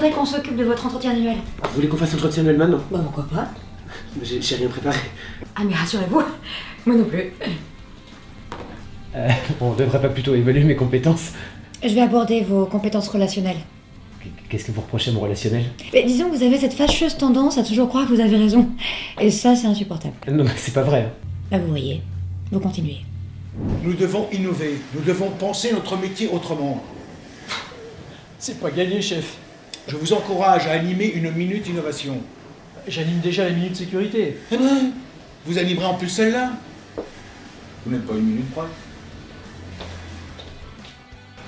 faudrait qu'on s'occupe de votre entretien annuel. Vous voulez qu'on fasse l'entretien annuel maintenant? Bah pourquoi pas? J'ai rien préparé. Ah mais rassurez-vous, moi non plus. On devrait pas plutôt évaluer mes compétences? Je vais aborder vos compétences relationnelles. Qu'est-ce que vous reprochez à mon relationnel? Mais disons que vous avez cette fâcheuse tendance à toujours croire que vous avez raison. Et ça, c'est insupportable. Non mais c'est pas vrai. Hein. Là, vous voyez. Vous continuez. Nous devons innover, nous devons penser notre métier autrement. C'est pas gagné, chef. Je vous encourage à animer une minute innovation. J'anime déjà la minute sécurité. Eh ben, vous animerez en plus celle-là. Vous n'êtes pas une minute près.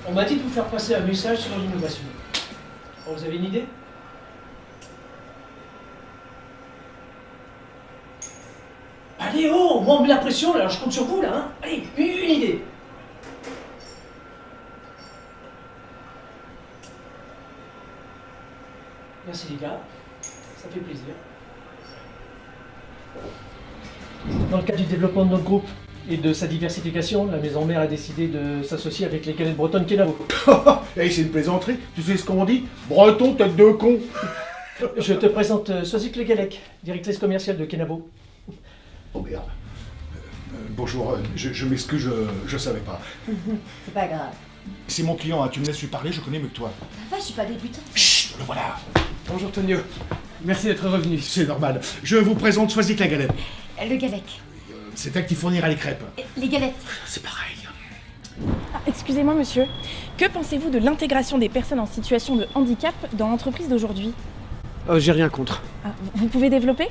On m'a dit de vous faire passer un message sur l'innovation. Alors, vous avez une idée? Allez, oh, moi on met la pression là, je compte sur vous là, hein. Allez, une idée. Merci les gars, ça fait plaisir. Dans le cadre du développement de notre groupe et de sa diversification, la maison mère a décidé de s'associer avec les galettes bretonnes Kenavo. Eh, c'est une plaisanterie. Tu sais ce qu'on dit? Breton, tête de con. Je te présente Soisic Le Gallec, directrice commerciale de Kenavo. Oh merde. Bonjour, je m'excuse, je savais pas. C'est pas grave. C'est mon client, hein, tu me laisses lui parler, je connais mieux que toi. Ça va, je suis pas débutante. Chut, le voilà. Bonjour Tonio. Merci d'être revenu. C'est normal. Je vous présente Soisic la galette. Le Gallec. C'est elle qui fournira les crêpes. Les galettes. C'est pareil. Ah, excusez-moi monsieur, que pensez-vous de l'intégration des personnes en situation de handicap dans l'entreprise d'aujourd'hui? J'ai rien contre. Ah, vous pouvez développer?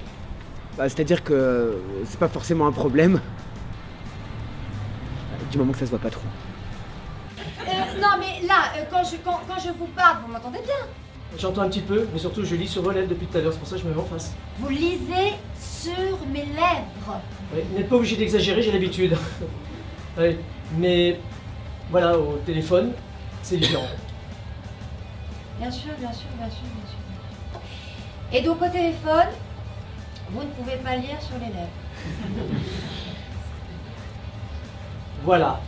C'est-à-dire que c'est pas forcément un problème. Du moment que ça se voit pas trop. Non mais là, quand je vous parle, vous m'entendez bien? J'entends un petit peu, mais surtout je lis sur vos lèvres depuis tout à l'heure, c'est pour ça que je me mets en face. Vous lisez sur mes lèvres. Ouais, vous n'êtes pas obligé d'exagérer, j'ai l'habitude. Ouais, mais voilà, au téléphone, c'est différent. Bien sûr, bien sûr, bien sûr, bien sûr. Et donc au téléphone, vous ne pouvez pas lire sur les lèvres. Voilà.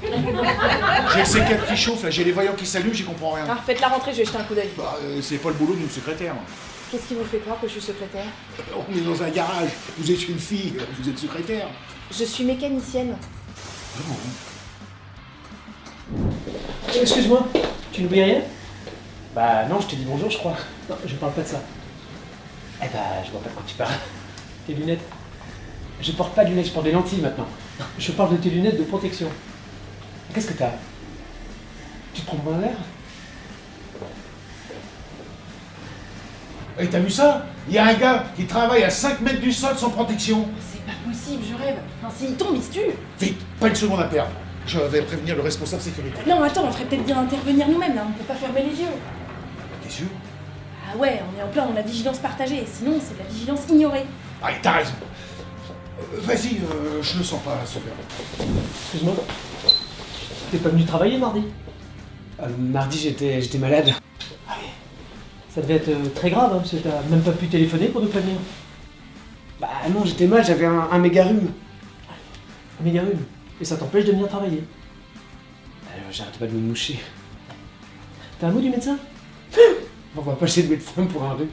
J'ai le C4 qui chauffe, là, j'ai les voyants qui s'allument, j'y comprends rien. Ah, faites la rentrée, je vais jeter un coup d'œil. Bah, c'est pas le boulot d'une secrétaire. Qu'est-ce qui vous fait croire que je suis secrétaire? On est dans un garage, vous êtes une fille, vous êtes secrétaire. Je suis mécanicienne. Excuse-moi, tu n'oublies rien? Bah non, je te dis bonjour je crois. Non, je parle pas de ça. Eh bah je vois pas de quoi tu parles. Tes lunettes. Je porte pas de lunettes, je porte des lentilles maintenant. Je parle de tes lunettes de protection. Qu'est-ce que t'as? Tu te prends pour un verre? Et t'as vu ça? Il y a un gars qui travaille à 5 mètres du sol sans protection. C'est pas possible, je rêve. Enfin, s'il tombe, il se tue. Vite, pas une seconde à perdre. Je vais prévenir le responsable sécurité. Non, attends, on ferait peut-être bien intervenir nous-mêmes, là. On peut pas fermer les yeux. T'es sûr? Ah ouais, on est en plein dans la vigilance partagée. Sinon, c'est de la vigilance ignorée. Ah, t'as raison. Vas-y, je le sens pas, ce verre. Excuse-moi. T'es pas venu travailler mardi? Mardi j'étais malade. Ça devait être très grave, hein, parce que t'as même pas pu téléphoner pour nous prévenir. Bah non, j'étais mal, j'avais un méga rhume. Un méga rhume. Et ça t'empêche de venir travailler. J'arrête pas de me moucher. T'as un mot du médecin? On va pas chez le médecin pour un rhume.